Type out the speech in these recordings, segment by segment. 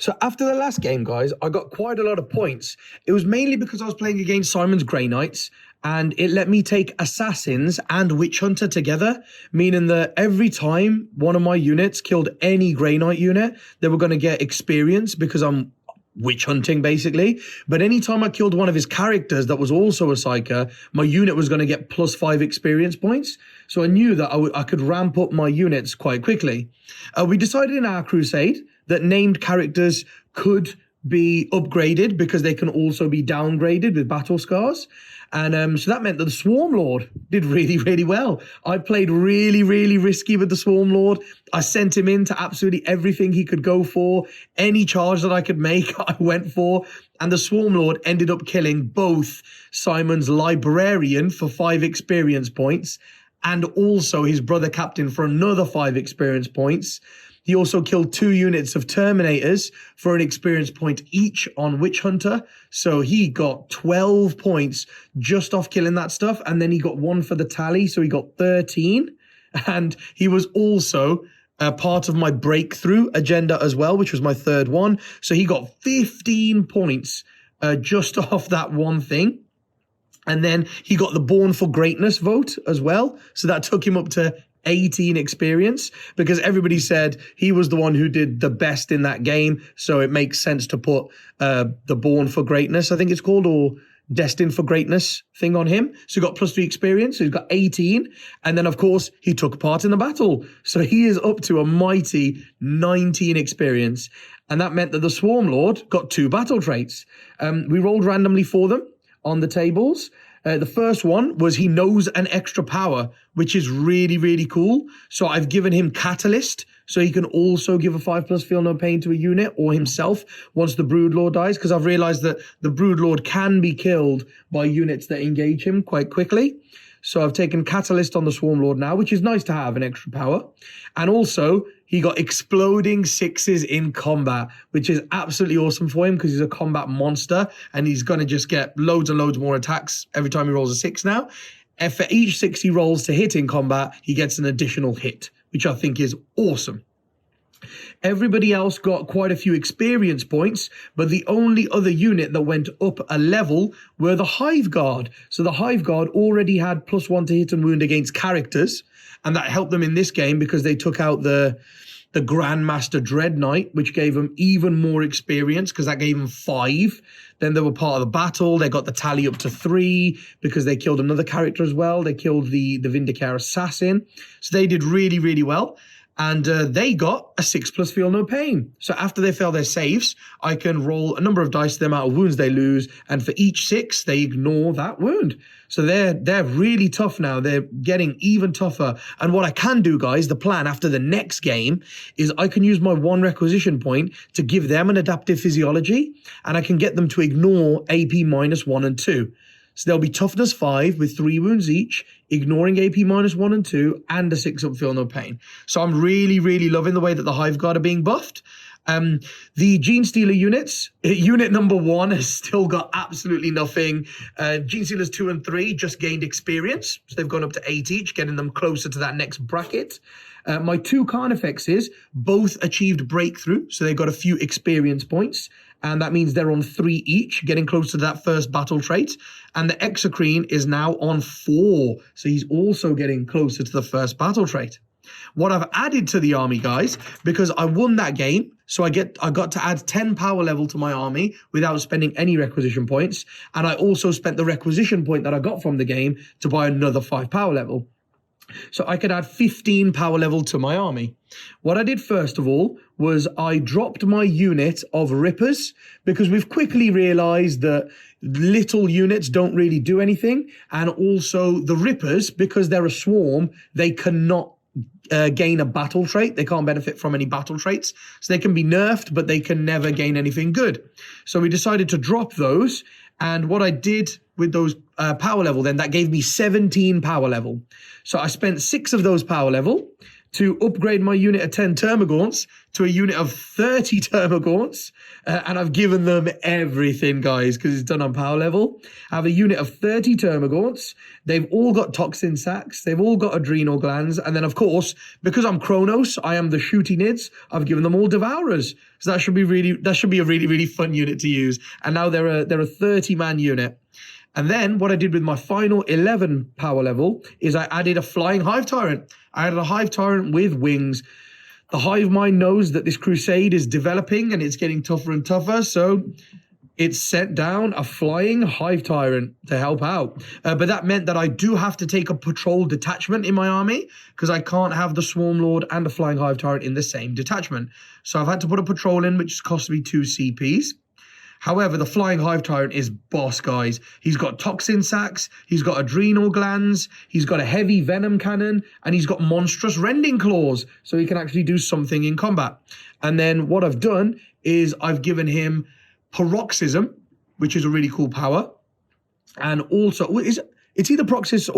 So after the last game, guys, I got quite a lot of points. It was mainly because I was playing against Simon's Grey Knights, and it let me take Assassins and Witch Hunter together, meaning that every time one of my units killed any Grey Knight unit, they were going to get experience because I'm witch hunting, basically. But anytime I killed one of his characters that was also a Psyker, my unit was going to get +5 experience points. So I knew that I could ramp up my units quite quickly. We decided in our Crusade that named characters could be upgraded because they can also be downgraded with battle scars. And so that meant that the Swarm Lord did really, really well. I played really, really risky with the Swarm Lord. I sent him into absolutely everything he could go for. Any charge that I could make, I went for. And the Swarm Lord ended up killing both Simon's Librarian for 5 experience points and also his brother captain for another 5 experience points. He also killed 2 units of Terminators for an experience point each on Witch Hunter. So he got 12 points just off killing that stuff. And then he got 1 for the tally. So he got 13. And he was also part of my breakthrough agenda as well, which was my 3rd one. So he got 15 points just off that one thing. And then he got the Born for Greatness vote as well. So that took him up to 18 experience because everybody said he was the one who did the best in that game. So it makes sense to put the Born for Greatness, I think it's called, or Destined for Greatness thing on him. So he got +3 experience. So he's got 18. And then, of course, he took part in the battle. So he is up to a mighty 19 experience. And that meant that the Swarm Lord got 2 battle traits. We rolled randomly for them on the tables. The first one was he knows an extra power, which is really, really cool. So I've given him Catalyst, so he can also give a 5+ feel no pain to a unit or himself once the Broodlord dies, because I've realized that the Broodlord can be killed by units that engage him quite quickly. So I've taken Catalyst on the Swarm Lord now, which is nice to have an extra power. And also, he got Exploding 6s in combat, which is absolutely awesome for him because he's a combat monster and he's going to just get loads and loads more attacks every time he rolls a 6 now. And for each 6 he rolls to hit in combat, he gets an additional hit, which I think is awesome. Everybody else got quite a few experience points, but the only other unit that went up a level were the Hive Guard. So the Hive Guard already had +1 to hit and wound against characters, and that helped them in this game because they took out the Grandmaster Dread Knight, which gave them even more experience because that gave them 5. Then they were part of the battle. They got the tally up to 3 because they killed another character as well. They killed the Vindicare Assassin. So they did really, really well. And they got a 6+ feel no pain. So after they fail their saves, I can roll a number of dice to the amount of wounds they lose. And for each 6, they ignore that wound. So they're really tough now. They're getting even tougher. And what I can do, guys, the plan after the next game is I can use my 1 requisition point to give them an adaptive physiology. And I can get them to ignore AP -1 and 2. So they'll be toughness 5 with 3 wounds each, ignoring AP -1 and 2, and a 6-up feel no pain. So I'm really, really loving the way that the Hive Guard are being buffed. The Gene Stealer units, unit number 1 has still got absolutely nothing. Gene Stealers 2 and 3 just gained experience. So they've gone up to 8 each, getting them closer to that next bracket. My 2 Carnifexes both achieved breakthrough. So they got a few experience points. And that means they're on 3 each, getting close to that first battle trait. And the Exocrine is now on 4. So he's also getting closer to the first battle trait. What I've added to the army, guys, because I won that game, so I got to add 10 power level to my army without spending any requisition points. And I also spent the requisition point that I got from the game to buy another 5 power level. So I could add 15 power level to my army. What I did first of all was I dropped my unit of Rippers because we've quickly realized that little units don't really do anything. And also the Rippers, because they're a swarm, they cannot gain a battle trait. They can't benefit from any battle traits. So they can be nerfed, but they can never gain anything good. So we decided to drop those. And what I did with those power level, then that gave me 17 power level. So I spent 6 of those power level to upgrade my unit of 10 Termagants to a unit of 30 Termagants. And I've given them everything, guys, because it's done on power level. I have a unit of 30 Termagants. They've all got toxin sacs. They've all got adrenal glands. And then, of course, because I'm Kronos, I am the shooty nids. I've given them all Devourers. So that should be a really, really fun unit to use. And now they're a 30-man unit. And then what I did with my final 11 power level is I added a flying Hive Tyrant. I added a Hive Tyrant with wings. The Hive Mind knows that this Crusade is developing and it's getting tougher and tougher. So it sent down a flying Hive Tyrant to help out. But that meant that I do have to take a patrol detachment in my army because I can't have the Swarm Lord and the flying Hive Tyrant in the same detachment. So I've had to put a patrol in, which cost me 2 CPs. However, the Flying Hive Tyrant is boss, guys. He's got toxin sacs, he's got adrenal glands, he's got a heavy venom cannon, and he's got monstrous rending claws, so he can actually do something in combat. And then what I've done is I've given him Paroxysm, which is a really cool power. And also, it's either Paroxysm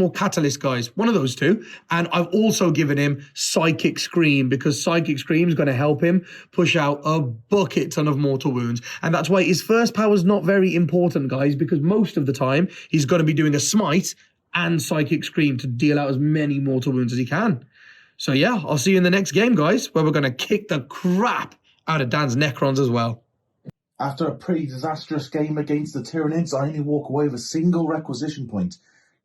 or Catalyst, guys. One of those two. And I've also given him Psychic Scream because Psychic Scream is going to help him push out a bucket ton of mortal wounds. And that's why his first power is not very important, guys, because most of the time he's going to be doing a Smite and Psychic Scream to deal out as many mortal wounds as he can. So yeah, I'll see you in the next game, guys, where we're going to kick the crap out of Dan's Necrons as well. After a pretty disastrous game against the Tyranids, I only walk away with a single requisition point.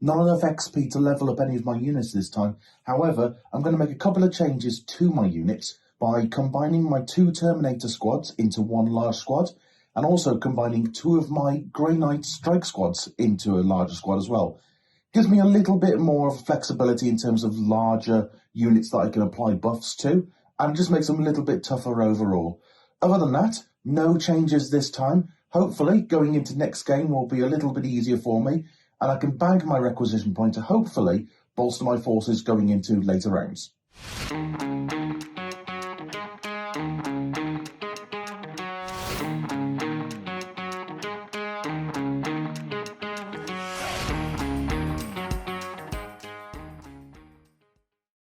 Not enough XP to level up any of my units this time. However, I'm going to make a couple of changes to my units by combining my 2 Terminator squads into 1 large squad, and also combining 2 of my Grey Knights strike squads into a larger squad as well. Gives me a little bit more flexibility in terms of larger units that I can apply buffs to, and just makes them a little bit tougher overall. Other than that, no changes this time. Hopefully, going into next game will be a little bit easier for me, and I can bank my requisition point to hopefully bolster my forces going into later rounds.